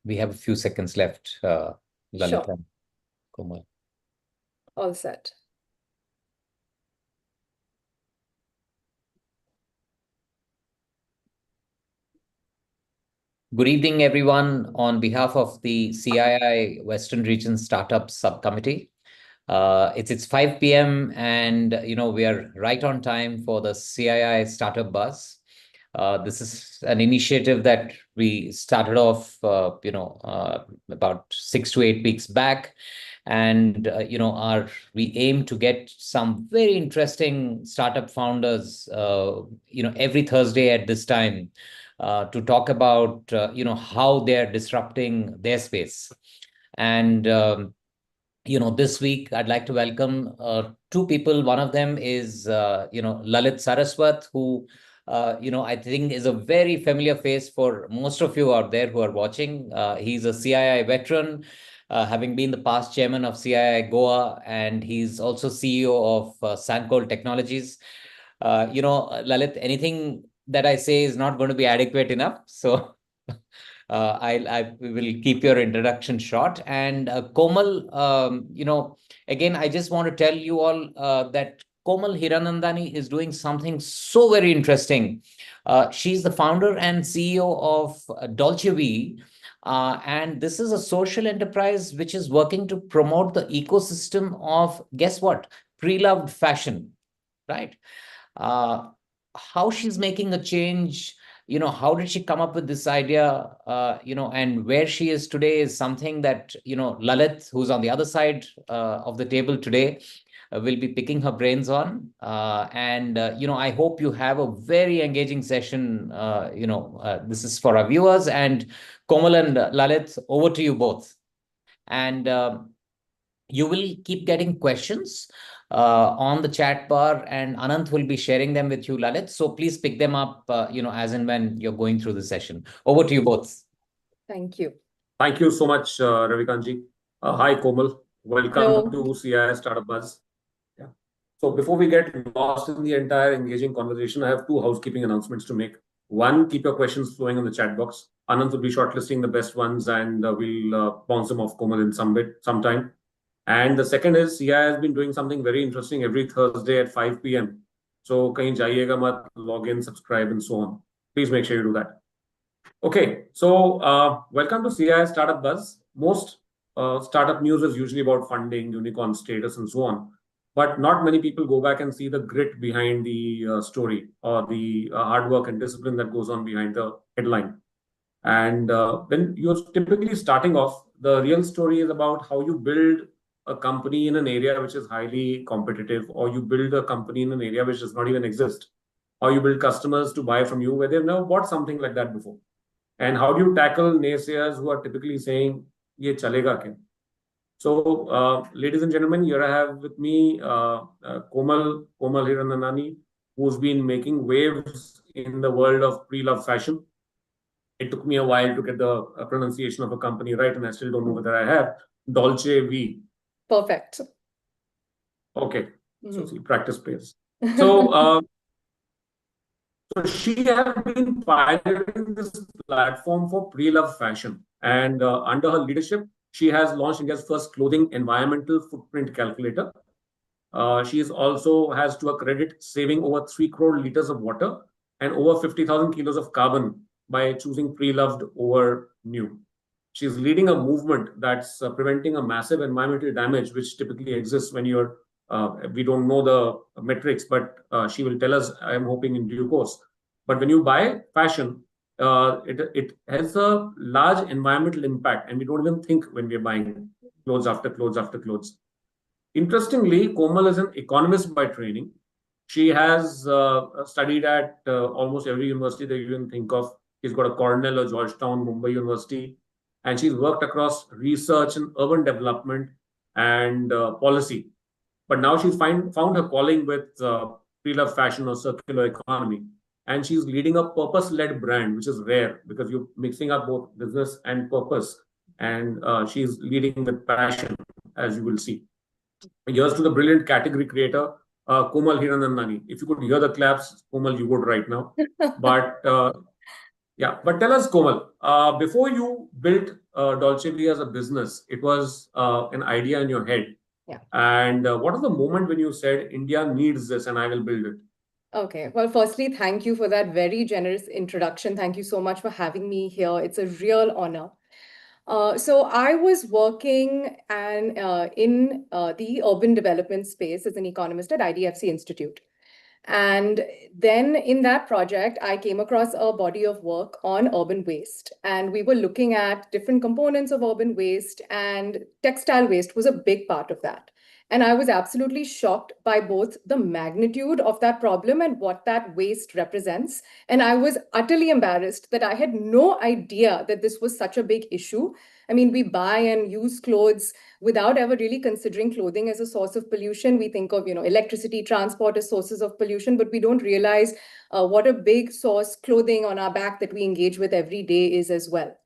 We have a few seconds left, Lalit Sure. and Komal. All set. Good evening, everyone. On behalf of the CII Western Region Startup Subcommittee, it's 5 p.m. and we are right on time for the CII Startup Buzz. This is an initiative that we started off, about 6 to 8 weeks back, and we aim to get some very interesting startup founders, every Thursday at this time, to talk about how they're disrupting their space. And this week I'd like to welcome two people. One of them is Lalit Saraswat, who I think is a very familiar face for most of you out there who are watching. He's a CII veteran, having been the past chairman of CII Goa, and he's also CEO of Sancoale Technologies. Lalit, anything that I say is not going to be adequate enough. So I will keep your introduction short. And Komal, again, I just want to tell you all that Komal Hiranandani is doing something so very interesting. She's the founder and CEO of Dolce Vee. And this is a social enterprise which is working to promote the ecosystem of, guess what, pre-loved fashion, right? How she's making a change, how did she come up with this idea, and where she is today is something that, Lalit, who's on the other side of the table today, will be picking her brains on. I hope you have a very engaging session. This is for our viewers. And Komal and Lalit, over to you both. And you will keep getting questions on the chat bar, and Anant will be sharing them with you, Lalit. So please pick them up, as and when you're going through the session. Over to you both. Thank you. Thank you so much, Ravikantji. Hi, Komal. Welcome Hello. to CII Startup Buzz. Yeah. So before we get lost in the entire engaging conversation, I have two housekeeping announcements to make. One, keep your questions flowing in the chat box. Anant will be shortlisting the best ones, and we'll bounce them off Komal in sometime. And the second is, CII has been doing something very interesting every Thursday at 5 p.m. So kahin jayega mat, log in, subscribe, and so on. Please make sure you do that. Okay, so welcome to CII Startup Buzz. Most startup news is usually about funding, unicorn status, and so on. But not many people go back and see the grit behind the story, or the hard work and discipline that goes on behind the headline. And when you're typically starting off, the real story is about how you build a company in an area which is highly competitive, or you build a company in an area which does not even exist, or you build customers to buy from you where they've never bought something like that before. And how do you tackle naysayers who are typically saying, ye chalega kya? So, ladies and gentlemen, here I have with me Komal Hiranandani, who's been making waves in the world of pre-love fashion. It took me a while to get the pronunciation of a company right, and I still don't know whether I have. Dolce Vee. Perfect. Okay. So see, practice pays. So, so she has been pioneering this platform for pre-love fashion. And under her leadership, she has launched India's first clothing environmental footprint calculator. She is also has, to her credit, saving over 3 crore liters of water and over 50,000 kilos of carbon by choosing pre-loved over new. She's leading a movement that's preventing a massive environmental damage, which typically exists when you're, we don't know the metrics, but she will tell us, I'm hoping, in due course. But when you buy fashion, it has a large environmental impact, and we don't even think when we're buying clothes after clothes after clothes. Interestingly, Komal is an economist by training. She has studied at almost every university that you can think of. She's got a Cornell, a Georgetown, Mumbai University, and she's worked across research and urban development and policy. But now she's found her calling with pre-love fashion or circular economy. And she's leading a purpose-led brand, which is rare because you're mixing up both business and purpose. And she's leading with passion, as you will see. Here's to the brilliant category creator, Komal Hiranandani. If you could hear the claps, Komal, you would right now. But Yeah, but tell us, Komal, before you built Dolce Vee as a business, it was an idea in your head. Yeah. And what was the moment when you said, India needs this and I will build it? Okay. Well, firstly, thank you for that very generous introduction. Thank you so much for having me here. It's a real honor. So I was working in the urban development space as an economist at IDFC Institute. And then in that project, I came across a body of work on urban waste. And we were looking at different components of urban waste, and textile waste was a big part of that. And I was absolutely shocked by both the magnitude of that problem and what that waste represents. And I was utterly embarrassed that I had no idea that this was such a big issue. I mean, we buy and use clothes without ever really considering clothing as a source of pollution. We think of, electricity, transport as sources of pollution, but we don't realize what a big source clothing on our back that we engage with every day is as well.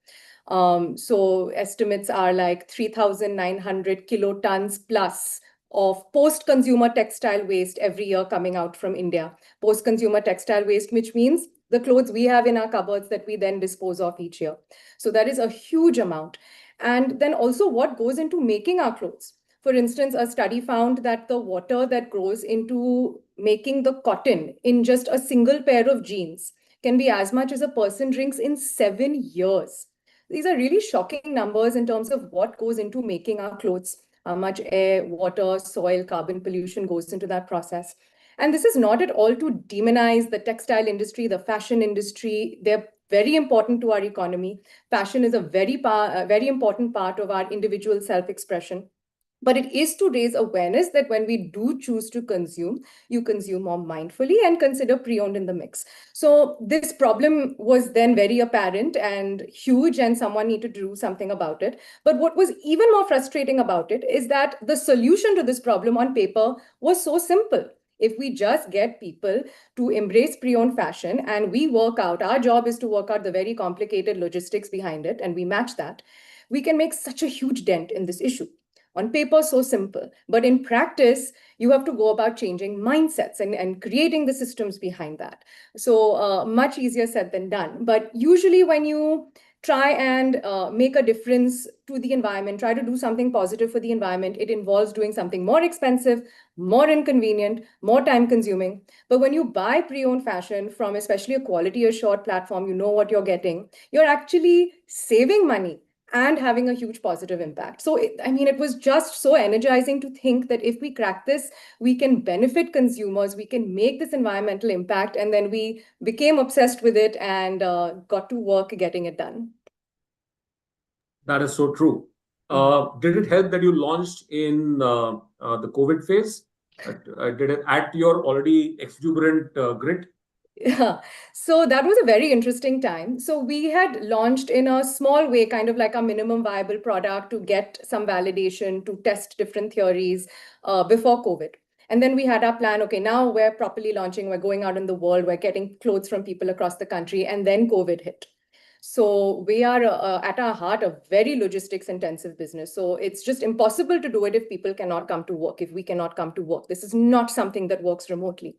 So estimates are like 3,900 kilotons plus of post-consumer textile waste every year coming out from India. Post-consumer textile waste, which means the clothes we have in our cupboards that we then dispose of each year. So that is a huge amount. And then also what goes into making our clothes. For instance, a study found that the water that goes into making the cotton in just a single pair of jeans can be as much as a person drinks in 7 years. These are really shocking numbers in terms of what goes into making our clothes, how much air, water, soil, carbon pollution goes into that process. And this is not at all to demonize the textile industry, the fashion industry. They're very important to our economy. Fashion is a very important part of our individual self-expression. But it is to raise awareness that when we do choose to consume, you consume more mindfully and consider pre-owned in the mix. So this problem was then very apparent and huge, and someone needed to do something about it. But what was even more frustrating about it is that the solution to this problem on paper was so simple. If we just get people to embrace pre-owned fashion and we work out, our job is to work out the very complicated logistics behind it, and we match that, we can make such a huge dent in this issue. On paper, so simple. But in practice, you have to go about changing mindsets and creating the systems behind that. So much easier said than done. But usually when you try and make a difference to the environment, try to do something positive for the environment, it involves doing something more expensive, more inconvenient, more time consuming. But when you buy pre-owned fashion from especially a quality assured platform, you know what you're getting, you're actually saving money and having a huge positive impact. So, it was just so energizing to think that if we crack this, we can benefit consumers, we can make this environmental impact, and then we became obsessed with it and got to work getting it done. That is so true. Did it help that you launched in the COVID phase? Did it add to your already exuberant grit? Yeah. So that was a very interesting time. So we had launched in a small way, kind of like a minimum viable product to get some validation, to test different theories before COVID. And then we had our plan, okay, now we're properly launching, we're going out in the world, we're getting clothes from people across the country, and then COVID hit. So we are at our heart a very logistics intensive business. So it's just impossible to do it if people cannot come to work, if we cannot come to work. This is not something that works remotely.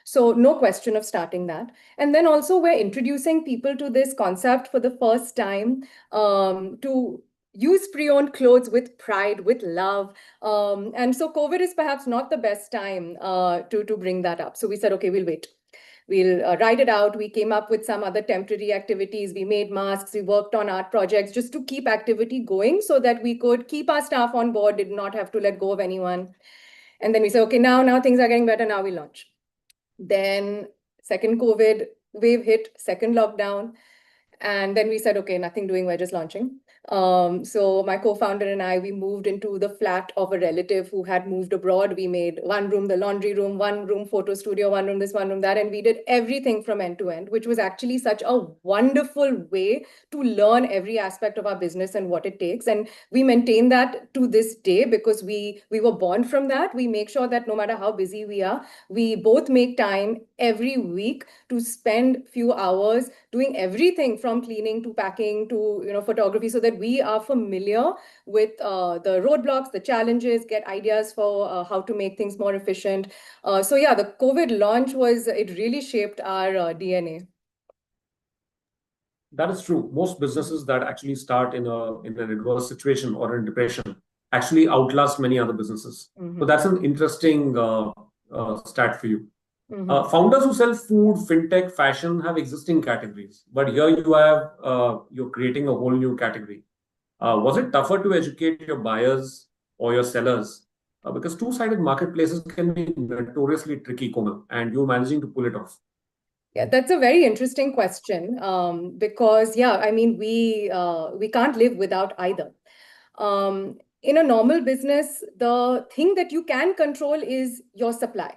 So no question of starting that. And then also we're introducing people to this concept for the first time, to use pre-owned clothes with pride, with love. And so COVID is perhaps not the best time to bring that up. So we said, okay, we'll wait. We'll ride it out. We came up with some other temporary activities. We made masks. We worked on art projects just to keep activity going so that we could keep our staff on board, did not have to let go of anyone. And then we said, okay, now things are getting better. Now we launch. Then second COVID wave hit, second lockdown. And then we said, okay, nothing doing, we're just launching. So my co-founder and I, we moved into the flat of a relative who had moved abroad. We made one room, the laundry room, one room, photo studio, one room this, one room that. And we did everything from end to end, which was actually such a wonderful way to learn every aspect of our business and what it takes. And we maintain that to this day because we were born from that. We make sure that no matter how busy we are, we both make time every week to spend few hours doing everything from cleaning to packing to photography, so that we are familiar with the roadblocks, the challenges, get ideas for how to make things more efficient. So yeah, the COVID launch it really shaped our DNA. That is true. Most businesses that actually start in an adverse situation or in depression actually outlast many other businesses. So that's an interesting stat for you. Founders who sell food, fintech, fashion have existing categories, but here you're creating a whole new category. Was it tougher to educate your buyers or your sellers? Because two-sided marketplaces can be notoriously tricky, Komal, and you're managing to pull it off. Yeah, that's a very interesting question, because yeah, I mean we can't live without either. In a normal business, the thing that you can control is your supply,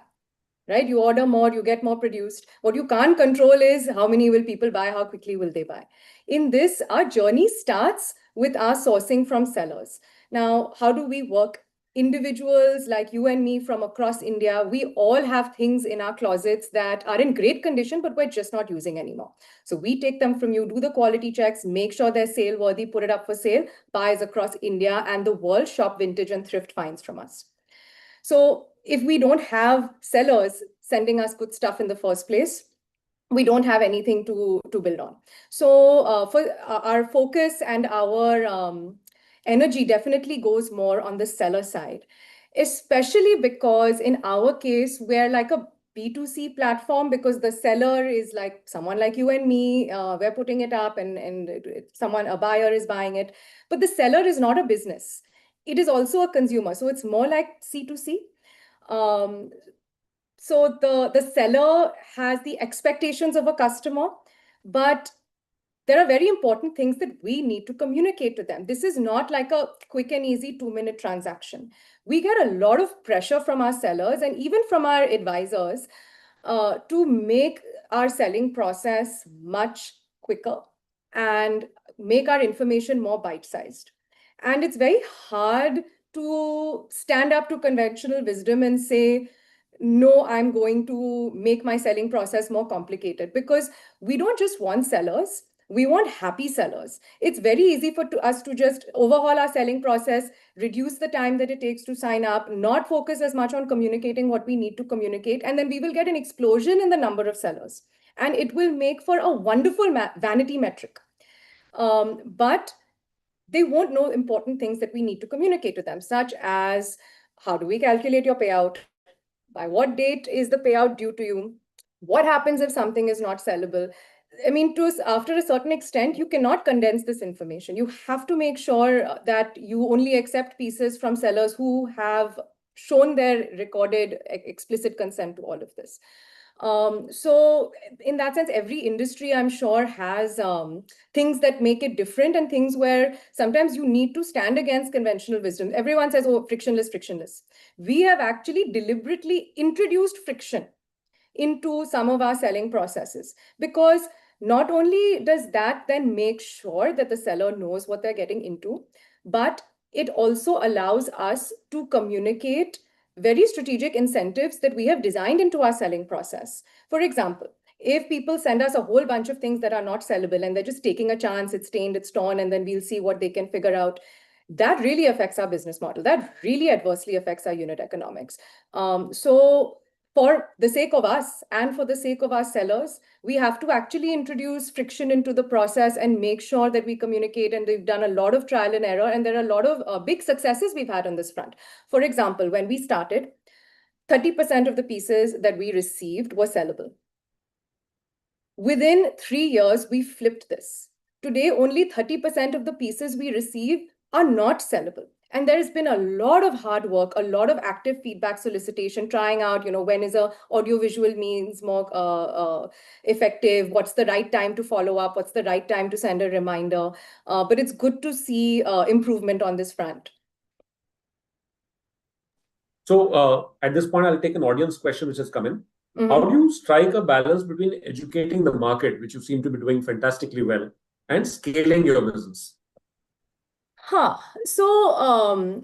right? You order more, you get more produced. What you can't control is how many will people buy, how quickly will they buy. In this, our journey starts with our sourcing from sellers. Now, how do we work? Individuals like you and me from across India, we all have things in our closets that are in great condition, but we're just not using anymore. So we take them from you, do the quality checks, make sure they're sale worthy, put it up for sale, buyers across India and the world shop vintage and thrift finds from us. So if we don't have sellers sending us good stuff in the first place, we don't have anything to build on. So for our focus and our energy definitely goes more on the seller side, especially because in our case, we're like a B2C platform, because the seller is like someone like you and me. We're putting it up and a buyer is buying it. But the seller is not a business. It is also a consumer. So it's more like C2C. So the seller has the expectations of a customer, but there are very important things that we need to communicate to them. This is not like a quick and easy 2-minute transaction. We get a lot of pressure from our sellers and even from our advisors to make our selling process much quicker and make our information more bite-sized. And it's very hard to stand up to conventional wisdom and say, no, I'm going to make my selling process more complicated, because we don't just want sellers. We want happy sellers. It's very easy for us to just overhaul our selling process, reduce the time that it takes to sign up, not focus as much on communicating what we need to communicate, and then we will get an explosion in the number of sellers. And it will make for a wonderful vanity metric. But they won't know important things that we need to communicate to them, such as how do we calculate your payout? By what date is the payout due to you? What happens if something is not sellable? I mean, after a certain extent, you cannot condense this information. You have to make sure that you only accept pieces from sellers who have shown their recorded explicit consent to all of this. So in that sense, every industry, I'm sure, has things that make it different and things where sometimes you need to stand against conventional wisdom. Everyone says, oh, frictionless, frictionless. We have actually deliberately introduced friction into some of our selling processes, because not only does that then make sure that the seller knows what they're getting into, but it also allows us to communicate very strategic incentives that we have designed into our selling process. For example, if people send us a whole bunch of things that are not sellable and they're just taking a chance, it's stained, it's torn, and then we'll see what they can figure out, that really affects our business model. That really adversely affects our unit economics. So for the sake of us and for the sake of our sellers, we have to actually introduce friction into the process and make sure that we communicate. And we've done a lot of trial and error, and there are a lot of big successes we've had on this front. For example, when we started, 30% of the pieces that we received were sellable. Within 3 years, we flipped this. Today, only 30% of the pieces we receive are not sellable. And there's been a lot of hard work, a lot of active feedback solicitation, trying out, when is a audiovisual means more effective? What's the right time to follow up? What's the right time to send a reminder? But it's good to see improvement on this front. So at this point, I'll take an audience question which has come in. How do you strike a balance between educating the market, which you seem to be doing fantastically well, and scaling your business? So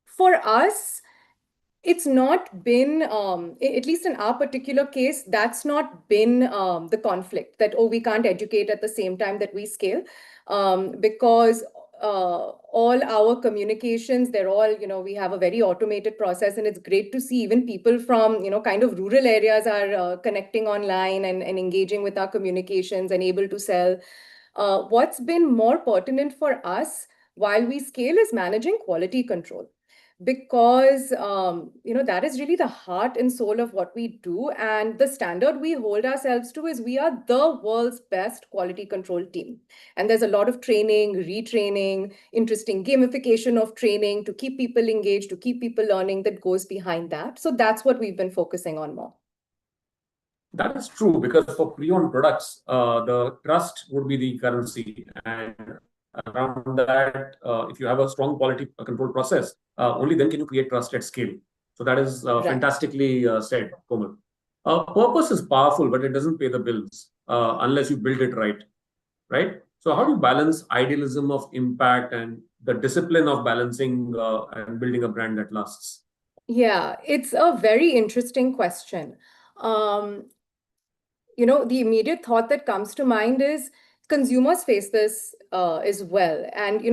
for us, it's not been, at least in our particular case, that's not been the conflict that, oh, we can't educate at the same time that we scale, because all our communications, they're all, we have a very automated process, and it's great to see even people from, kind of rural areas are connecting online and engaging with our communications and able to sell. What's been more pertinent for us while we scale is managing quality control, because that is really the heart and soul of what we do. And the standard we hold ourselves to is we are the world's best quality control team. And there's a lot of training, retraining, interesting gamification of training to keep people engaged, to keep people learning, that goes behind that. So that's what we've been focusing on more. That is true, because for pre-owned products, the trust would be the currency. And around that, if you have a strong quality control process, only then can you create trust at scale. So that is fantastically said, Komal. Purpose is powerful, but it doesn't pay the bills unless you build it right? So how do you balance idealism of impact and the discipline of balancing and building a brand that lasts? Yeah, it's a very interesting question. The immediate thought that comes to mind is consumers face this as well. And,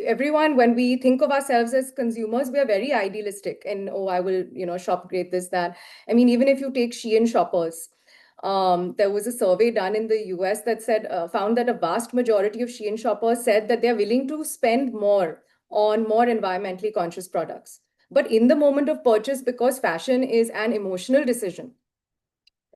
everyone, when we think of ourselves as consumers, we are very idealistic and, oh, I will, shop great, this, that. I mean, even if you take Shein shoppers, there was a survey done in the US that found that a vast majority of Shein shoppers said that they're willing to spend more on more environmentally conscious products. But in the moment of purchase, because fashion is an emotional decision,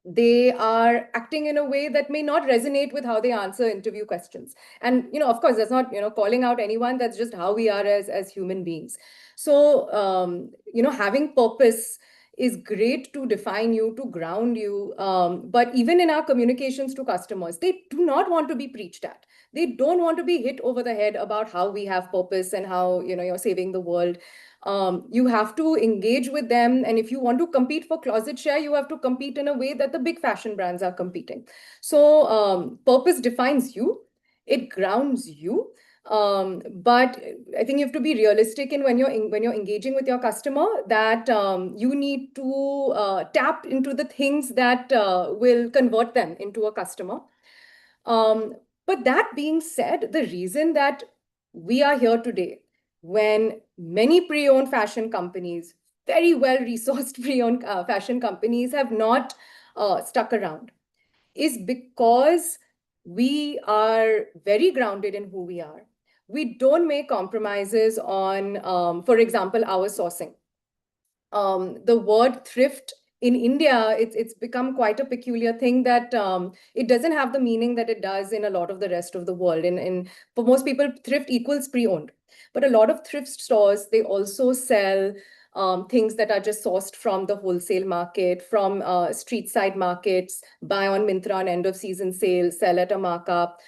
they are acting in a way that may not resonate with how they answer interview questions. And, of course, that's not, calling out anyone. That's just how we are as human beings. So, having purpose is great to define you, to ground you. But even in our communications to customers, they do not want to be preached at. They don't want to be hit over the head about how we have purpose and how, you're saving the world. You have to engage with them. And if you want to compete for closet share, you have to compete in a way that the big fashion brands are competing. So purpose defines you, it grounds you. But I think you have to be realistic in when you're engaging with your customer, that you need to tap into the things that will convert them into a customer. But that being said, the reason that we are here today, when many pre-owned fashion companies, very well-resourced pre-owned fashion companies, have not stuck around, is because we are very grounded in who we are. We don't make compromises on, for example, our sourcing. The word thrift in India, it's become quite a peculiar thing, that it doesn't have the meaning that it does in a lot of the rest of the world. And for most people, thrift equals pre-owned. But a lot of thrift stores, they also sell things that are just sourced from the wholesale market, from street side markets, buy on Myntra on end of season sale, sell at a markup.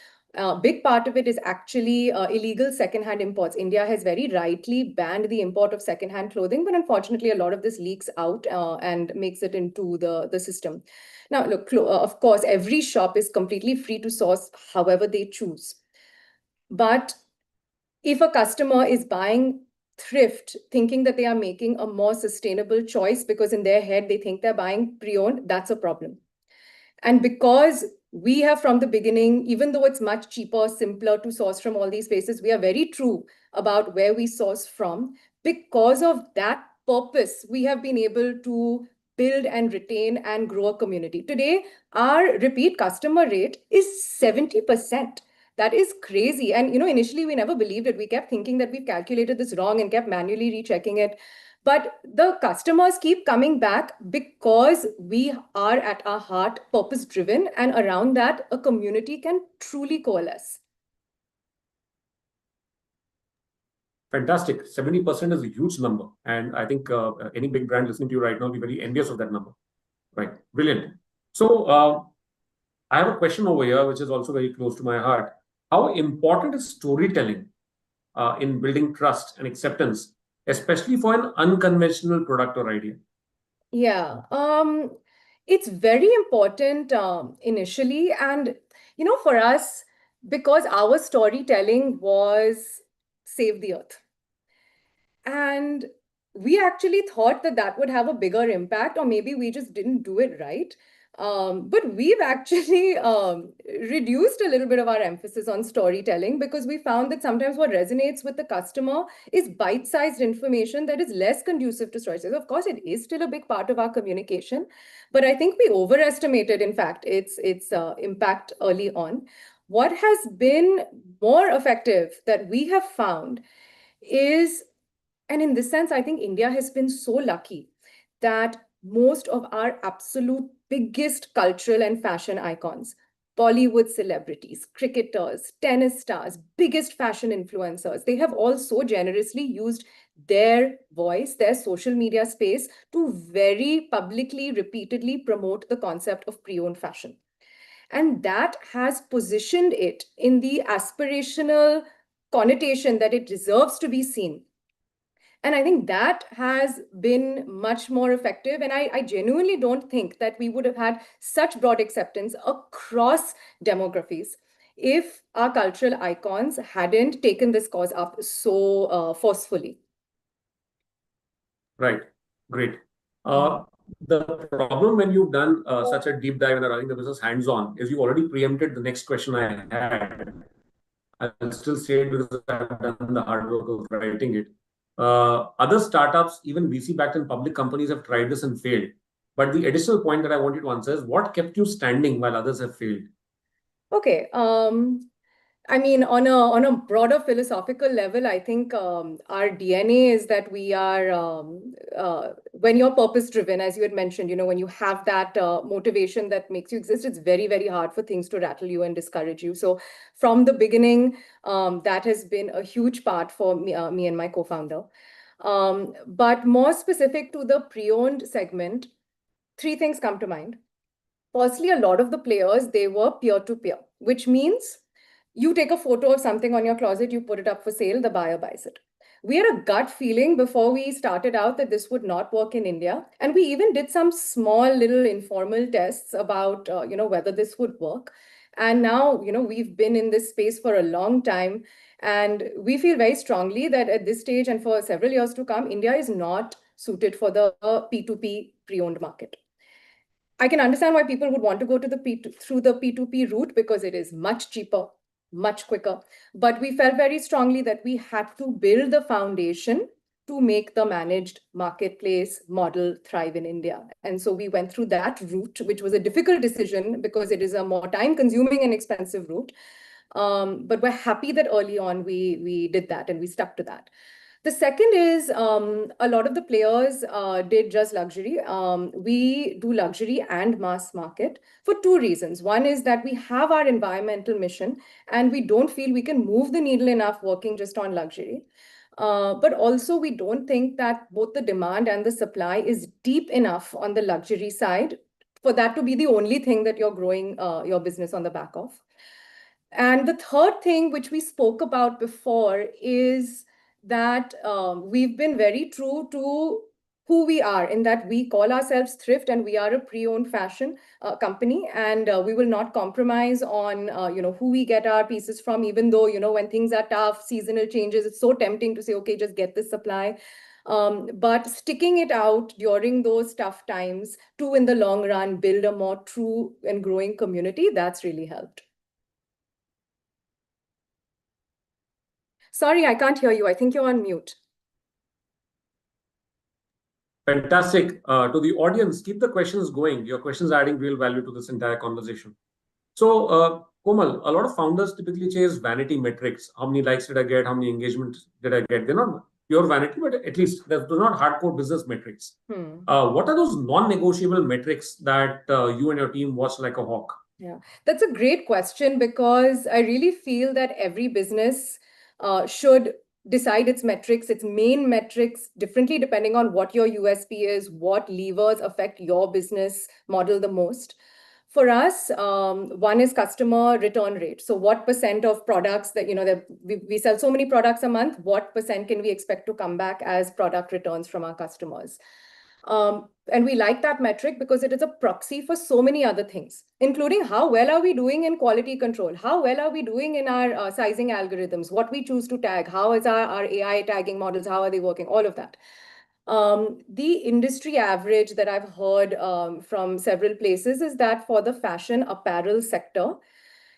Big part of it is actually illegal secondhand imports. India has very rightly banned the import of secondhand clothing, but unfortunately, a lot of this leaks out and makes it into the system. Now, look, of course, every shop is completely free to source however they choose. But if a customer is buying thrift, thinking that they are making a more sustainable choice because in their head they think they're buying pre-owned, that's a problem. And because we have from the beginning, even though it's much cheaper, simpler to source from all these places, we are very true about where we source from. Because of that purpose, we have been able to build and retain and grow a community. Today, our repeat customer rate is 70%. That is crazy. And, initially we never believed it. We kept thinking that we've calculated this wrong and kept manually rechecking it. But the customers keep coming back because we are at our heart purpose driven, and around that, a community can truly coalesce. Fantastic. 70% is a huge number. And I think any big brand listening to you right now will be very envious of that number. Right. Brilliant. So I have a question over here, which is also very close to my heart. How important is storytelling in building trust and acceptance, especially for an unconventional product or idea? Yeah, it's very important initially. And, for us, because our storytelling was save the earth. And we actually thought that that would have a bigger impact, or maybe we just didn't do it right. But we've actually reduced a little bit of our emphasis on storytelling, because we found that sometimes what resonates with the customer is bite-sized information that is less conducive to stories. Of course, it is still a big part of our communication, but I think we overestimated, in fact, its impact early on. What has been more effective that we have found is, and in this sense, I think India has been so lucky that most of our absolute biggest cultural and fashion icons, Bollywood celebrities, cricketers, tennis stars, biggest fashion influencers, they have all so generously used their voice, their social media space to very publicly, repeatedly promote the concept of pre-owned fashion. And that has positioned it in the aspirational connotation that it deserves to be seen. And I think that has been much more effective. And I genuinely don't think that we would have had such broad acceptance across demographies if our cultural icons hadn't taken this cause up so forcefully. Right. Great. The problem when you've done such a deep dive and are running the business hands-on is you already preempted the next question I had. I'll still say it because I've done the hard work of writing it. Other startups, even VC-backed and public companies have tried this and failed. But the additional point that I want you to answer is what kept you standing while others have failed? Okay. I mean, on a broader philosophical level, I think our DNA is that we are when you're purpose driven, as you had mentioned, when you have that motivation that makes you exist, it's very, very hard for things to rattle you and discourage you. So from the beginning, that has been a huge part for me and my co-founder. But more specific to the pre-owned segment, three things come to mind. Firstly, a lot of the players, they were peer-to-peer, which means you take a photo of something on your closet, you put it up for sale, the buyer buys it. We had a gut feeling before we started out that this would not work in India. And we even did some small little informal tests about, whether this would work. And now, we've been in this space for a long time. And we feel very strongly that at this stage and for several years to come, India is not suited for the P2P pre-owned market. I can understand why people would want to go to through the P2P route because it is much cheaper, much quicker. But we felt very strongly that we had to build the foundation to make the managed marketplace model thrive in India. And so we went through that route, which was a difficult decision because it is a more time-consuming and expensive route. But we're happy that early on we did that and we stuck to that. The second is a lot of the players did just luxury. We do luxury and mass market for two reasons. One is that we have our environmental mission and we don't feel we can move the needle enough working just on luxury. But also we don't think that both the demand and the supply is deep enough on the luxury side for that to be the only thing that you're growing your business on the back of. And the third thing, which we spoke about before, is that we've been very true to who we are in that we call ourselves thrift and we are a pre-owned fashion company, and we will not compromise on who we get our pieces from, even though when things are tough, seasonal changes, it's so tempting to say, okay, just get this supply. But sticking it out during those tough times to, in the long run, build a more true and growing community, that's really helped. Sorry, I can't hear you. I think you're on mute. Fantastic. To the audience, keep the questions going. Your questions are adding real value to this entire conversation. So, Komal, a lot of founders typically chase vanity metrics. How many likes did I get? How many engagements did I get? They're not pure vanity, but at least they're not hardcore business metrics. What are those non-negotiable metrics that you and your team watch like a hawk? Yeah, that's a great question because I really feel that every business should decide its metrics, its main metrics differently depending on what your USP is, what levers affect your business model the most. For us, one is customer return rate. So what percent of products that, we sell so many products a month, what percent can we expect to come back as product returns from our customers? And we like that metric because it is a proxy for so many other things, including how well are we doing in quality control? How well are we doing in our sizing algorithms? What we choose to tag? How is our AI tagging models? How are they working? All of that. The industry average that I've heard from several places is that for the fashion apparel sector,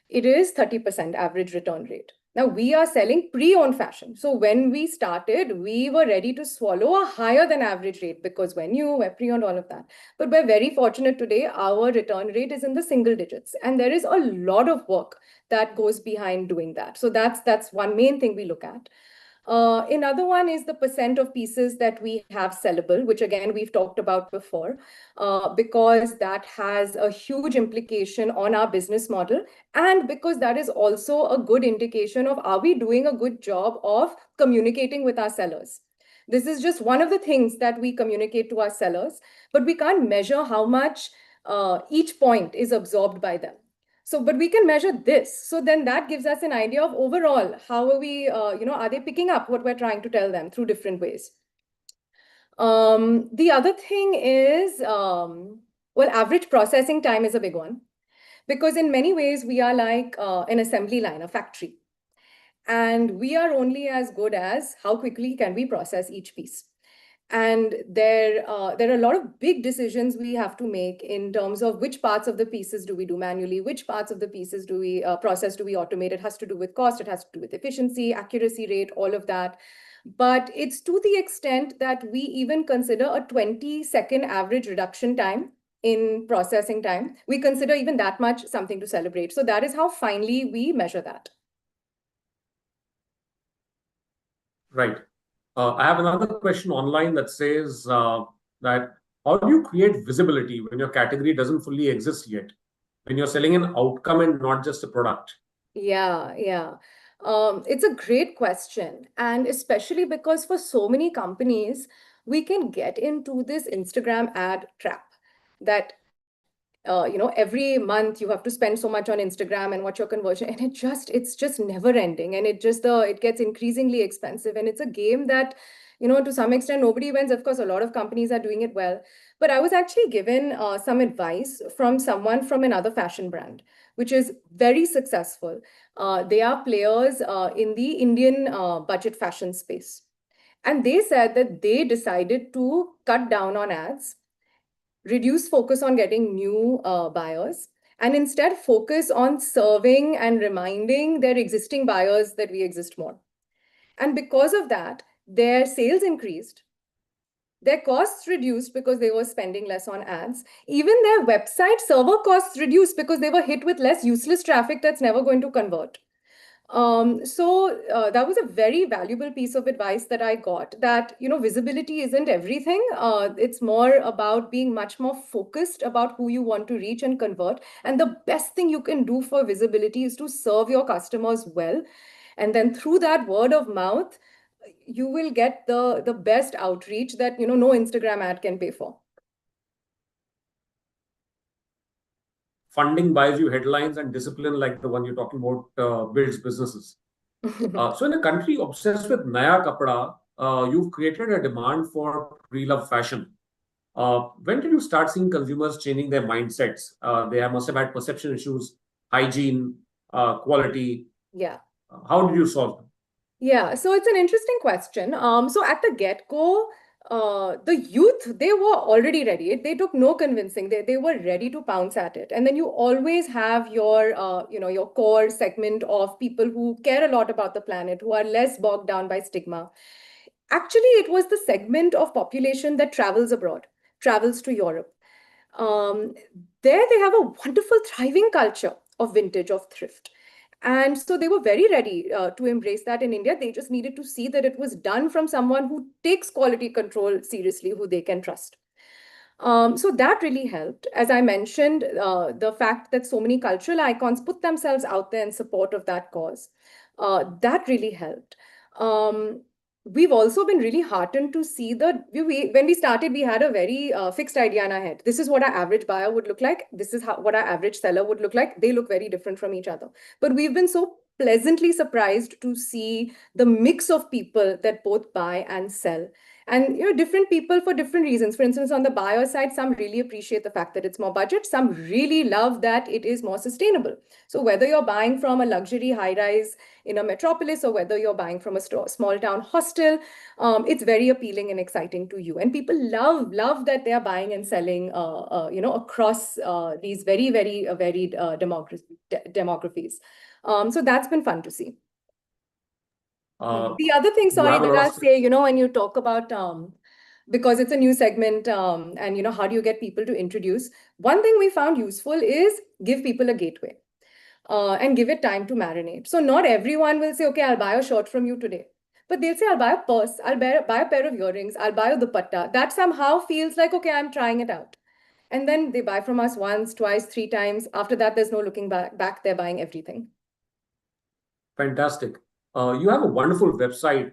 it is 30% average return rate. Now we are selling pre-owned fashion. So when we started, we were ready to swallow a higher than average rate because when you were pre-owned, all of that. But we're very fortunate today, our return rate is in the single digits. And there is a lot of work that goes behind doing that. So that's one main thing we look at. Another one is the percent of pieces that we have sellable, which again, we've talked about before, because that has a huge implication on our business model. And because that is also a good indication of, are we doing a good job of communicating with our sellers? This is just one of the things that we communicate to our sellers, but we can't measure how much each point is absorbed by them. So, but we can measure this. So then that gives us an idea of overall, how are we, are they picking up what we're trying to tell them through different ways? The other thing is, well, average processing time is a big one, because in many ways we are like an assembly line, a factory. And we are only as good as how quickly can we process each piece. And there are a lot of big decisions we have to make in terms of which parts of the pieces do we do manually, which parts of the pieces do we process, do we automate. It has to do with cost, it has to do with efficiency, accuracy rate, all of that. But it's to the extent that we even consider a 20-second average reduction time in processing time. We consider even that much something to celebrate. So that is how finely we measure that. Right. I have another question online that says that how do you create visibility when your category doesn't fully exist yet? When you're selling an outcome and not just a product? Yeah. It's a great question. And especially because for so many companies, we can get into this Instagram ad trap that every month you have to spend so much on Instagram and what's your conversion, and it's just never ending, and it gets increasingly expensive, and it's a game that to some extent nobody wins. Of course, a lot of companies are doing it well, but I was actually given some advice from someone from another fashion brand which is very successful. They are players in the Indian budget fashion space, and they said that they decided to cut down on ads, reduce focus on getting new buyers, and instead focus on serving and reminding their existing buyers that we exist more. And because of that, their sales increased, their costs reduced because they were spending less on ads. Even their website server costs reduced because they were hit with less useless traffic that's never going to convert. So that was a very valuable piece of advice that I got, that, visibility isn't everything. It's more about being much more focused about who you want to reach and convert. And the best thing you can do for visibility is to serve your customers well. And then through that word of mouth, you will get the best outreach that, no Instagram ad can pay for. Funding buys you headlines, and discipline, like the one you're talking about, builds businesses. So in a country obsessed with Naya Kapda, you've created a demand for pre-love fashion. When did you start seeing consumers changing their mindsets? They must have had perception issues, hygiene, quality. Yeah. How did you solve them? Yeah, so it's an interesting question. So at the get-go, the youth, they were already ready. They took no convincing. They were ready to pounce at it. And then you always have your core segment of people who care a lot about the planet, who are less bogged down by stigma. Actually, it was the segment of population that travels abroad, travels to Europe. There they have a wonderful, thriving culture of vintage, of thrift. And so they were very ready to embrace that in India. They just needed to see that it was done from someone who takes quality control seriously, who they can trust. So that really helped. As I mentioned, the fact that so many cultural icons put themselves out there in support of that cause, that really helped. We've also been really heartened to see that when we started, we had a very fixed idea in our head. This is what our average buyer would look like. This is what our average seller would look like. They look very different from each other. But we've been so pleasantly surprised to see the mix of people that both buy and sell. And different people for different reasons. For instance, on the buyer side, some really appreciate the fact that it's more budget. Some really love that it is more sustainable. So whether you're buying from a luxury high-rise in a metropolis or whether you're buying from a small town hostel, it's very appealing and exciting to you. And people love that they are buying and selling, across these very, very varied demographies. So that's been fun to see. The other thing, You sorry, have a that lot I'll of say, when you talk about, because it's a new segment, and, how do you get people to introduce? One thing we found useful is give people a gateway, and give it time to marinate. So not everyone will say, okay, I'll buy a shirt from you today. But they'll say, I'll buy a purse, I'll buy a pair of earrings, I'll buy a dupatta. That somehow feels like, okay, I'm trying it out. And then they buy from us once, twice, three times. After that, there's no looking back. They're buying everything. fantastic. You have a wonderful website,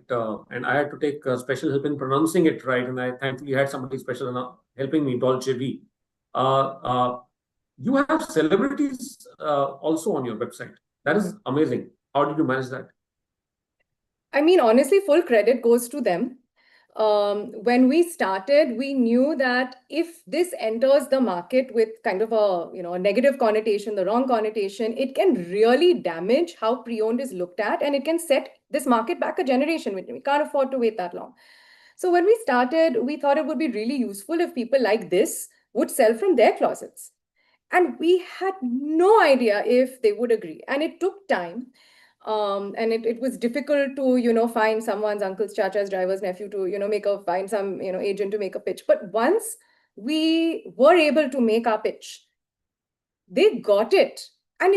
and I had to take special help in pronouncing it right. And I thankfully had somebody special enough helping me, Dolce Vee. You have celebrities also on your website. That is amazing. How did you manage that? I mean, honestly, full credit goes to them. When we started, we knew that if this enters the market with kind of a negative connotation, the wrong connotation, it can really damage how pre-owned is looked at, and it can set this market back a generation. We can't afford to wait that long. So when we started, we thought it would be really useful if people like this would sell from their closets. And we had no idea if they would agree. And it took time. And it was difficult to, find someone's uncle's, chacha's, driver's nephew to, find some, agent to make a pitch. But once we were able to make our pitch, they got it. And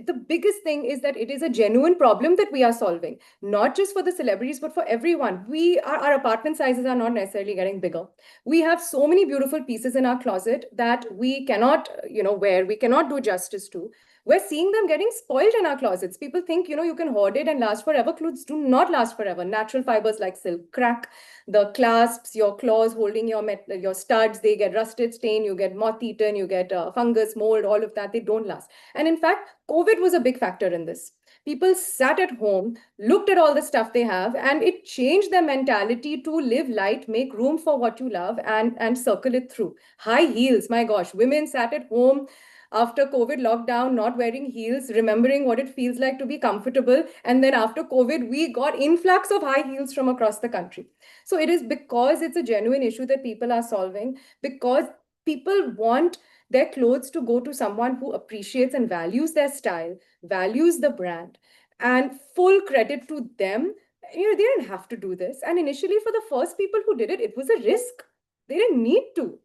the biggest thing is that it is a genuine problem that we are solving, not just for the celebrities, but for everyone. Our apartment sizes are not necessarily getting bigger. We have so many beautiful pieces in our closet that we cannot, wear, we cannot do justice to. We're seeing them getting spoiled in our closets. People think, you can hoard it and last forever. Clothes do not last forever. Natural fibers like silk crack. The clasps, your claws holding your studs, they get rusted, stain, you get moth-eaten, you get fungus, mold, all of that. They don't last. And in fact, COVID was a big factor in this. People sat at home, looked at all the stuff they have, and it changed their mentality to live light, make room for what you love, and circle it through. High heels, my gosh, women sat at home after COVID lockdown, not wearing heels, remembering what it feels like to be comfortable. And then after COVID, we got influx of high heels from across the country. So it is because it's a genuine issue that people are solving, because people want their clothes to go to someone who appreciates and values their style, values the brand, and full credit to them. They didn't have to do this. And initially, for the first people who did it, it was a risk. They didn't need to.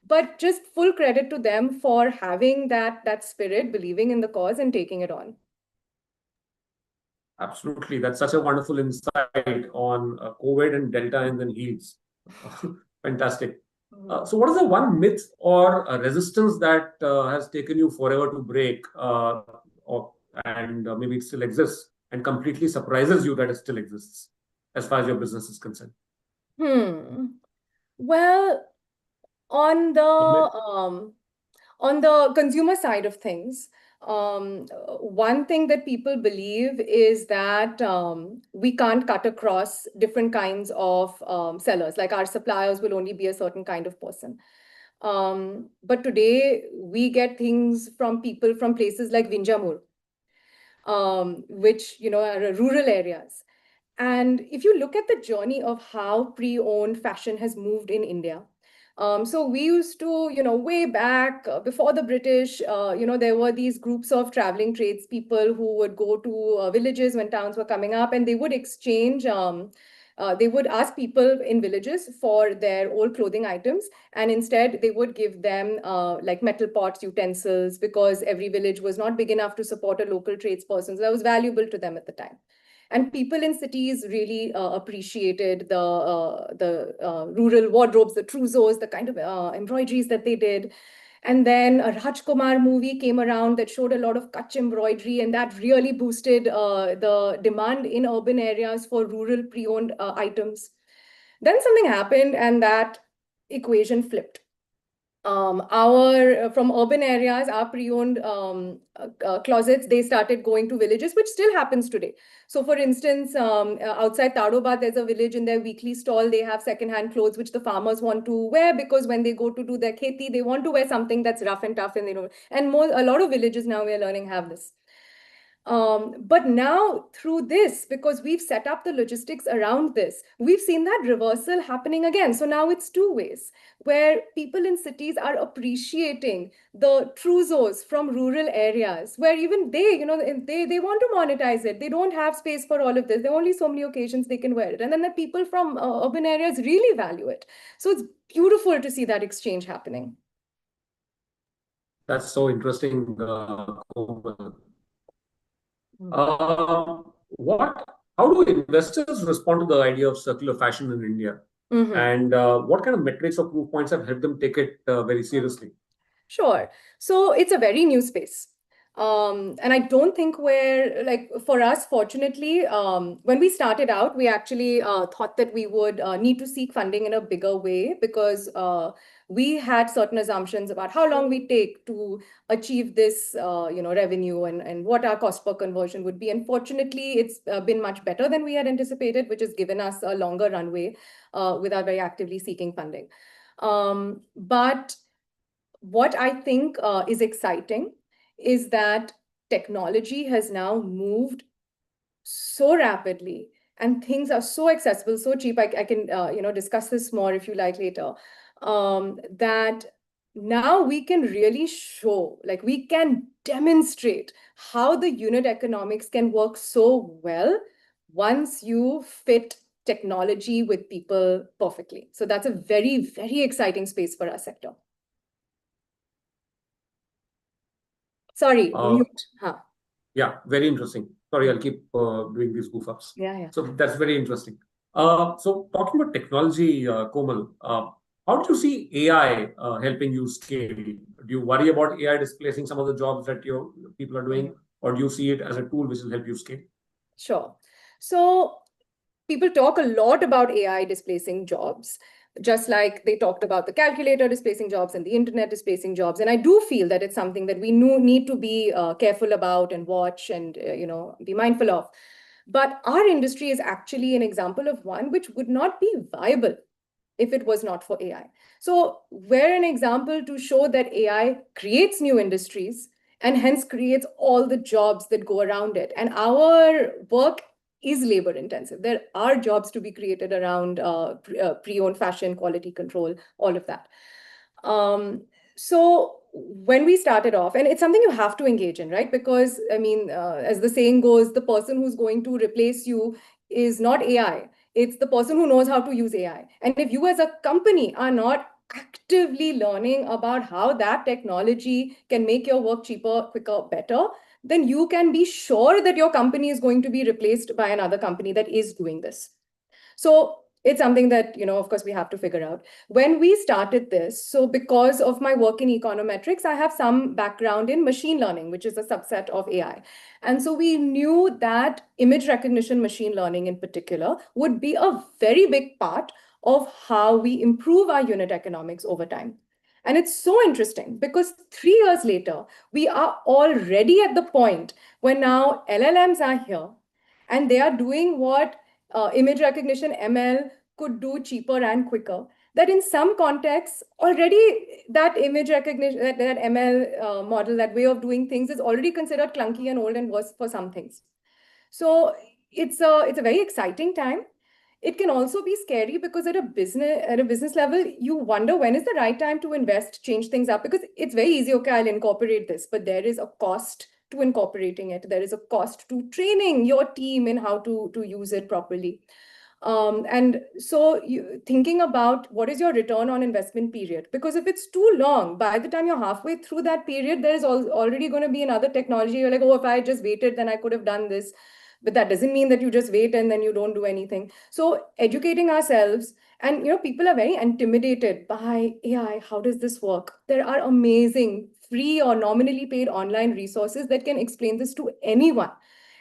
But just full credit to them for having that spirit, believing in the cause and taking it on. Absolutely. That's such a wonderful insight on COVID and Delta and then heels. Fantastic. So what is the one myth or resistance that has taken you forever to break, and maybe it still exists and completely surprises you that it still exists as far as your business is concerned? Well, on the consumer side of things, one thing that people believe is that we can't cut across different kinds of sellers. Like our suppliers will only be a certain kind of person. But today we get things from people from places like Vinjamur, which are rural areas. And if you look at the journey of how pre-owned fashion has moved in India, so we used to, way back before the British, there were these groups of traveling tradespeople who would go to villages when towns were coming up, and they would exchange. They would ask people in villages for their old clothing items, and instead they would give them like metal pots, utensils, because every village was not big enough to support a local tradesperson. So that was valuable to them at the time. And people in cities really appreciated the rural wardrobes, the trousseaux, the kind of embroideries that they did. And then a Rajkumar movie came around that showed a lot of Kutch embroidery, and that really boosted the demand in urban areas for rural pre-owned items. Then something happened, and that equation flipped. From urban areas, our pre-owned closets, they started going to villages, which still happens today. So for instance, outside Tadobad, there's a village. In their weekly stall, they have secondhand clothes, which the farmers want to wear, because when they go to do their kheti, they want to wear something that's rough and tough, and a lot of villages now, we're learning, have this. But now through this, because we've set up the logistics around this, we've seen that reversal happening again. So now it's two ways, where people in cities are appreciating the trousseaux from rural areas, where even they, they want to monetize it. They don't have space for all of this. There are only so many occasions they can wear it. And then the people from urban areas really value it. So it's beautiful to see that exchange happening. That's so interesting, Komal. How do investors respond to the idea of circular fashion in India? And what kind of metrics or proof points have helped them take it very seriously? Sure. So it's a very new space. And I don't think for us, fortunately, when we started out, we actually thought that we would need to seek funding in a bigger way because we had certain assumptions about how long we take to achieve this, revenue and what our cost per conversion would be. And fortunately, it's been much better than we had anticipated, which has given us a longer runway without very actively seeking funding. But what I think is exciting is that technology has now moved so rapidly and things are so accessible, so cheap. I can discuss this more if you like later. That now we can really show, we can demonstrate how the unit economics can work so well once you fit technology with people perfectly. So that's a very, very exciting space for our sector. Sorry, mute. Huh. Yeah, very interesting. Sorry, I'll keep doing these goof ups. Yeah. So that's very interesting. So talking about technology, Komal, how do you see AI helping you scale? Do you worry about AI displacing some of the jobs that your people are doing, or do you see it as a tool which will help you scale? Sure. So people talk a lot about AI displacing jobs, just like they talked about the calculator displacing jobs and the internet displacing jobs. And I do feel that it's something that we need to be careful about and watch and be mindful of. But our industry is actually an example of one which would not be viable if it was not for AI. So we're an example to show that AI creates new industries and hence creates all the jobs that go around it. And our work is labor intensive. There are jobs to be created around pre-owned fashion, quality control, all of that. So when we started off, and it's something you have to engage in, right? Because, as the saying goes, the person who's going to replace you is not AI. It's the person who knows how to use AI. And if you as a company are not actively learning about how that technology can make your work cheaper, quicker, better, then you can be sure that your company is going to be replaced by another company that is doing this. So it's something that, of course, we have to figure out. When we started this, so because of my work in econometrics, I have some background in machine learning, which is a subset of AI. And so we knew that image recognition machine learning in particular would be a very big part of how we improve our unit economics over time. And it's so interesting because 3 years later, we are already at the point where now LLMs are here and they are doing what image recognition ML could do cheaper and quicker. That in some contexts, already that image recognition, that ML model, that way of doing things is already considered clunky and old and worse for some things. So it's a very exciting time. It can also be scary because at a business level, you wonder when is the right time to invest, change things up, because it's very easy. Okay, I'll incorporate this, but there is a cost to incorporating it. There is a cost to training your team in how to use it properly. And so thinking about what is your return on investment period, because if it's too long, by the time you're halfway through that period, there's already going to be another technology. You're like, oh, if I just waited, then I could have done this. But that doesn't mean that you just wait and then you don't do anything. So educating ourselves, and people are very intimidated by AI. How does this work? There are amazing free or nominally paid online resources that can explain this to anyone.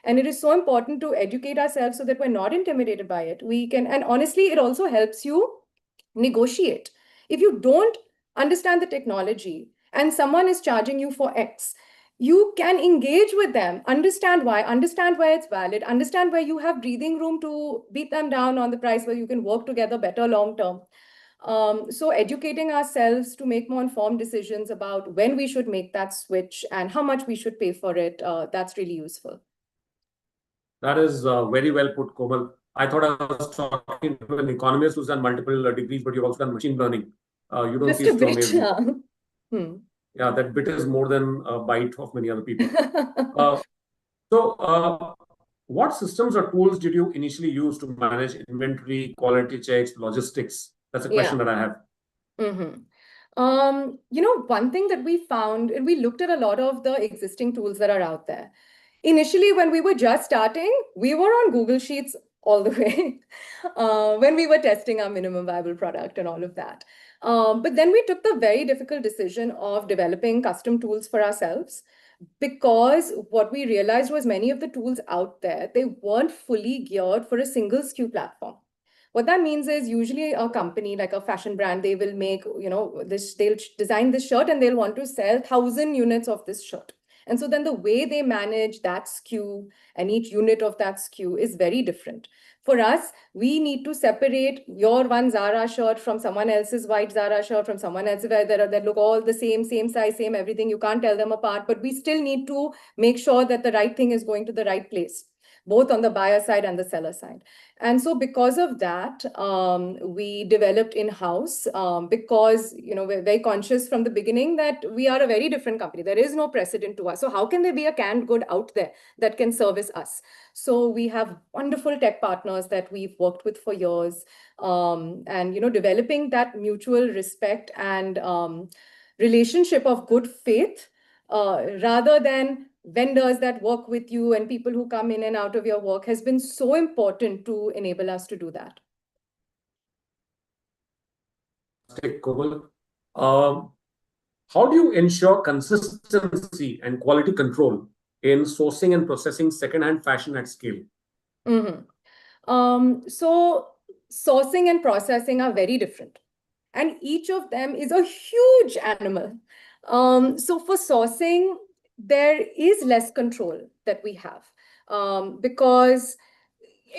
And it is so important to educate ourselves so that we're not intimidated by it. We can, and honestly, it also helps you negotiate. If you don't understand the technology and someone is charging you for X, you can engage with them, understand why, understand where it's valid, understand where you have breathing room to beat them down on the price, where you can work together better long term. So educating ourselves to make more informed decisions about when we should make that switch and how much we should pay for it, that's really useful. That is very well put, Komal. I thought I was talking to an economist who's done multiple degrees, but you've also done machine learning. You don't Just a cease to bit. amaze me. Hmm. Yeah, that bit is more than a bite of many other people. So, what systems or tools did you initially use to manage inventory, quality checks, logistics? That's a question Yeah. that I have. One thing that we found, and we looked at a lot of the existing tools that are out there. Initially, when we were just starting, we were on Google Sheets all the way when we were testing our minimum viable product and all of that. But then we took the very difficult decision of developing custom tools for ourselves, because what we realized was many of the tools out there, they weren't fully geared for a single SKU platform. What that means is usually a company like a fashion brand, they will make, they'll design this shirt and they'll want to sell 1,000 units of this shirt. And so then the way they manage that SKU and each unit of that SKU is very different. For us, we need to separate your one Zara shirt from someone else's white Zara shirt, from someone else's that look all the same size, same everything. You can't tell them apart, but we still need to make sure that the right thing is going to the right place, both on the buyer side and the seller side. And so because of that, we developed in-house because we're very conscious from the beginning that we are a very different company. There is no precedent to us. So how can there be a canned good out there that can service us? So we have wonderful tech partners that we've worked with for years, and developing that mutual respect and relationship of good faith, rather than vendors that work with you and people who come in and out of your work, has been so important to enable us to do that. Komal. How do you ensure consistency and quality control in sourcing and processing second-hand fashion at scale? So sourcing and processing are very different, and each of them is a huge animal. So for sourcing, there is less control that we have, because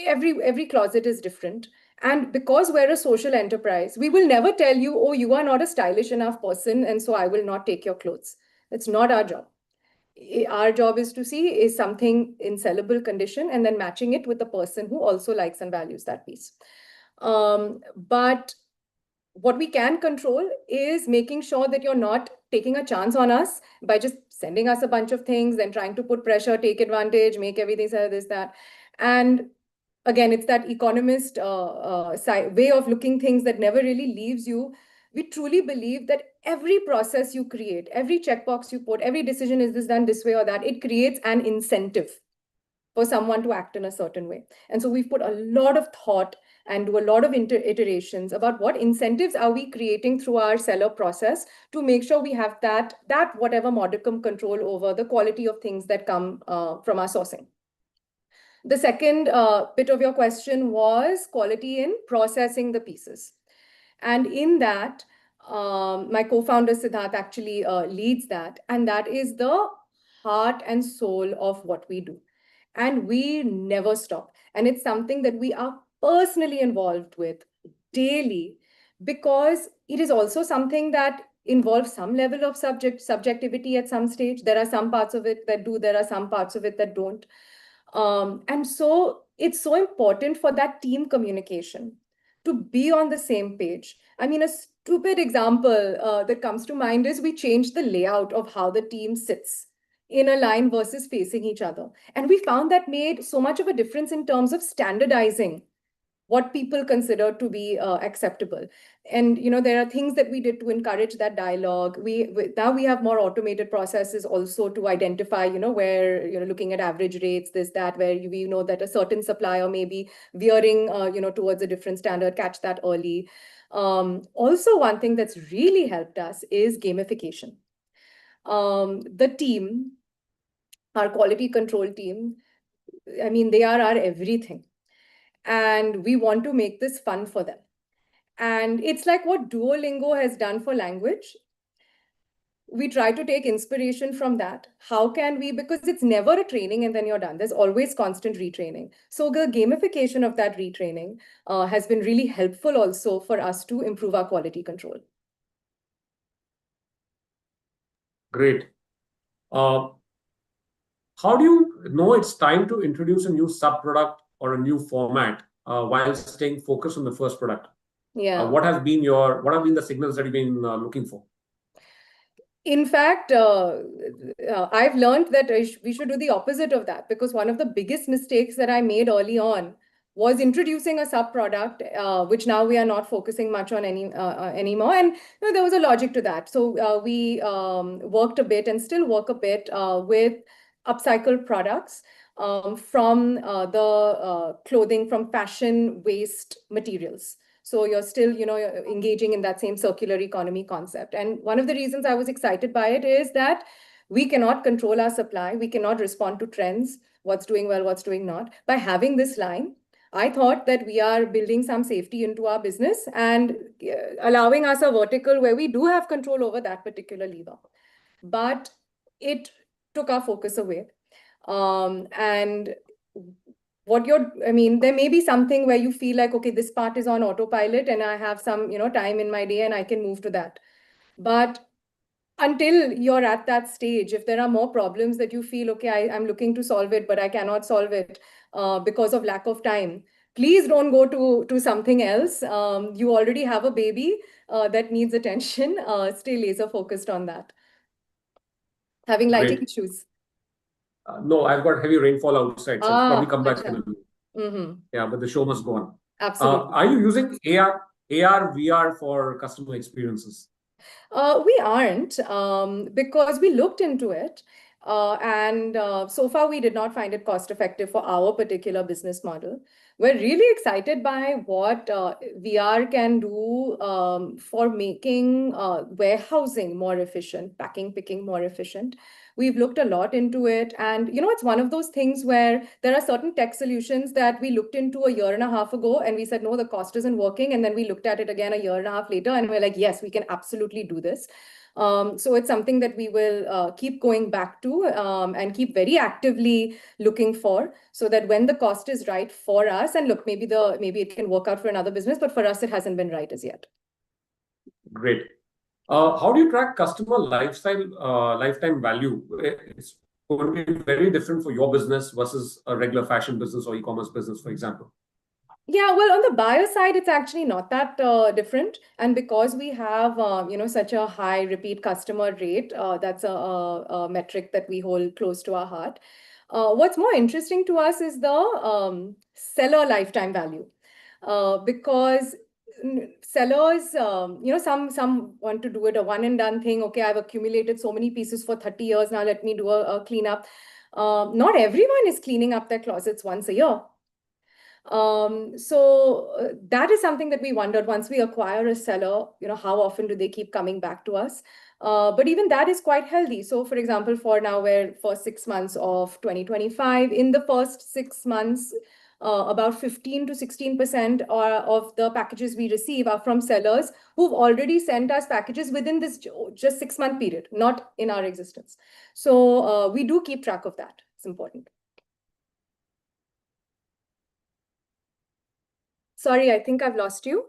every closet is different. And because we're a social enterprise, we will never tell you, oh, you are not a stylish enough person, and so I will not take your clothes. It's not our job. Our job is to see, is something in sellable condition, and then matching it with the person who also likes and values that piece. But what we can control is making sure that you're not taking a chance on us by just sending us a bunch of things and trying to put pressure, take advantage, make everything say this, that. And again, it's that economist way of looking things that never really leaves you. We truly believe that every process you create, every checkbox you put, every decision, is this done this way or that, it creates an incentive for someone to act in a certain way. And so we've put a lot of thought and do a lot of iterations about what incentives are we creating through our seller process to make sure we have that whatever modicum control over the quality of things that come from our sourcing. The second bit of your question was quality in processing the pieces. And in that, my co-founder Siddharth actually leads that. And that is the heart and soul of what we do. And we never stop. And it's something that we are personally involved with daily, because it is also something that involves some level of subjectivity at some stage. There are some parts of it that do, there are some parts of it that don't. And so it's so important for that team communication to be on the same page. I mean, a stupid example that comes to mind is we changed the layout of how the team sits in a line versus facing each other. And we found that made so much of a difference in terms of standardizing what people consider to be acceptable. And there are things that we did to encourage that dialogue. Now we have more automated processes also to identify where looking at average rates, this, that, where we know that a certain supplier may be veering towards a different standard, catch that early. Also, one thing that's really helped us is gamification. The team, our quality control team, I mean, they are our everything. And we want to make this fun for them. And it's like what Duolingo has done for language. We try to take inspiration from that. How can we, because it's never a training and then you're done. There's always constant retraining. So the gamification of that retraining has been really helpful also for us to improve our quality control. Great. How how do you know it's time to introduce a new sub-product or a new format while staying focused on the first product? Yeah. What have been the signals that you've been looking for? In fact, I've learned that we should do the opposite of that, because one of the biggest mistakes that I made early on was introducing a sub product, which now we are not focusing much on anymore. And there was a logic to that. So we worked a bit and still work a bit with upcycled products from the clothing, from fashion waste materials. So you're still, you're engaging in that same circular economy concept. And one of the reasons I was excited by it is that we cannot control our supply. We cannot respond to trends, what's doing well, what's doing not. By having this line, I thought that we are building some safety into our business and allowing us a vertical where we do have control over that particular lever. But it took our focus away. And there may be something where you feel like, okay, this part is on autopilot and I have some, time in my day and I can move to that. But until you're at that stage, if there are more problems that you feel, okay, I'm looking to solve it, but I cannot solve it because of lack of time, please don't go to something else. You already have a baby that needs attention. Stay laser focused on that. Having lighting issues. No, I've got heavy rainfall outside, so I'll probably come back in a minute. Yeah, but the show must go on. Absolutely. Are you using AR, VR for customer experiences? We aren't, because we looked into it. And so far, we did not find it cost effective for our particular business model. We're really excited by what VR can do for making warehousing more efficient, packing, picking more efficient. We've looked a lot into it. And, it's one of those things where there are certain tech solutions that we looked into a year and a half ago and we said, no, the cost isn't working. And then we looked at it again a year and a half later and we're like, yes, we can absolutely do this. So it's something that we will keep going back to and keep very actively looking for, so that when the cost is right for us, and look, maybe it can work out for another business, but for us, it hasn't been right as yet. Great. How do you track customer lifetime value? It's going to be very different for your business versus a regular fashion business or e-commerce business, for example. Yeah, well, on the buyer side, it's actually not that different. And because we have, such a high repeat customer rate, that's a metric that we hold close to our heart. What's more interesting to us is the seller lifetime value, because sellers, some want to do it a one and done thing. Okay, I've accumulated so many pieces for 30 years. Now let me do a cleanup. Not everyone is cleaning up their closets once a year. So that is something that we wondered once we acquire a seller, how often do they keep coming back to us? But even that is quite healthy. So for example, for now, we're for 6 months of 2025, in the first 6 months, about 15 to 16% of the packages we receive are from sellers who've already sent us packages within this just 6-month period, not in our existence. So we do keep track of that. It's important. Sorry, I think I've lost you.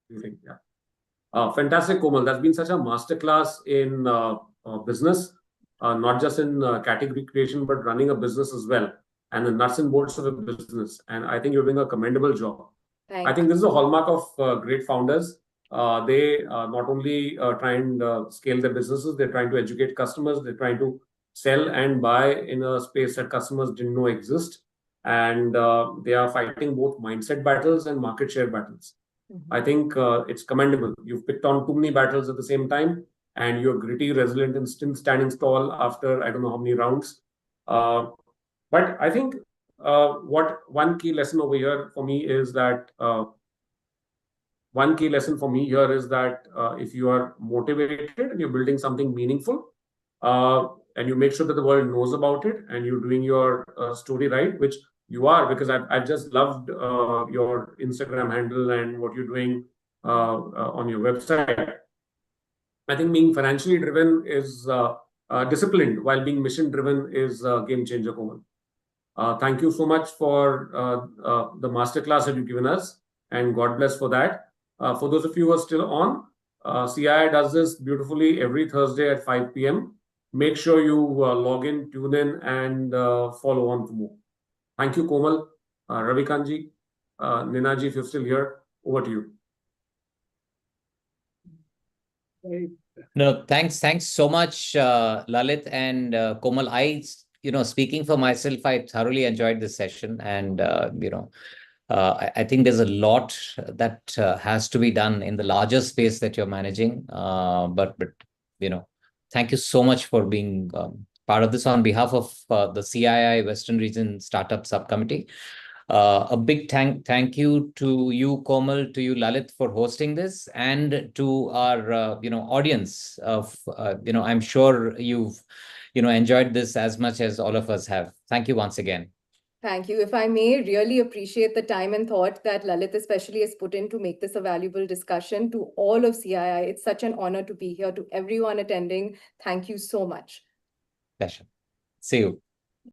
Yeah. Fantastic, Komal. That's been such a masterclass in business, not just in category creation, but running a business as well, and the nuts and bolts of a business. And I think you're doing a commendable job. Thanks. I think this is a hallmark of great founders. They not only try and scale their businesses, they're trying to educate customers, they're trying to sell and buy in a space that customers didn't know exist. And they are fighting both mindset battles and market share battles. I think it's commendable. You've picked on too many battles at the same time, and you're gritty, resilient, and still standing tall after I don't know how many rounds. But I think what one key lesson over here for me is that if you are motivated and you're building something meaningful, and you make sure that the world knows about it, and you're doing your story right, which you are, because I've just loved your Instagram handle and what you're doing on your website. I think being financially driven is disciplined, while being mission driven is a game changer, Komal. Thank you so much for the masterclass that you've given us, and God bless for that. For those of you who are still on, CII does this beautifully every Thursday at 5 p.m. make sure you log in, tune in, and follow on to more. Thank you, Komal, Ravikanji, Ninaji, if you're still here, over to you. No, thanks so much, Lalit and Komal. Speaking for myself, I thoroughly enjoyed this session, and I think there's a lot that has to be done in the larger space that you're managing. But thank you so much for being part of this on behalf of the CII Western Region Startup Subcommittee. A big thank you to you, Komal, to you, Lalit, for hosting this, and to our audience of I'm sure you've enjoyed this as much as all of us have. Thank you once again. Thank you. If I may, really appreciate the time and thought that Lalit especially has put in to make this a valuable discussion. To all of CII, it's such an honor to be here. To everyone attending, thank you so much. Pleasure. See you.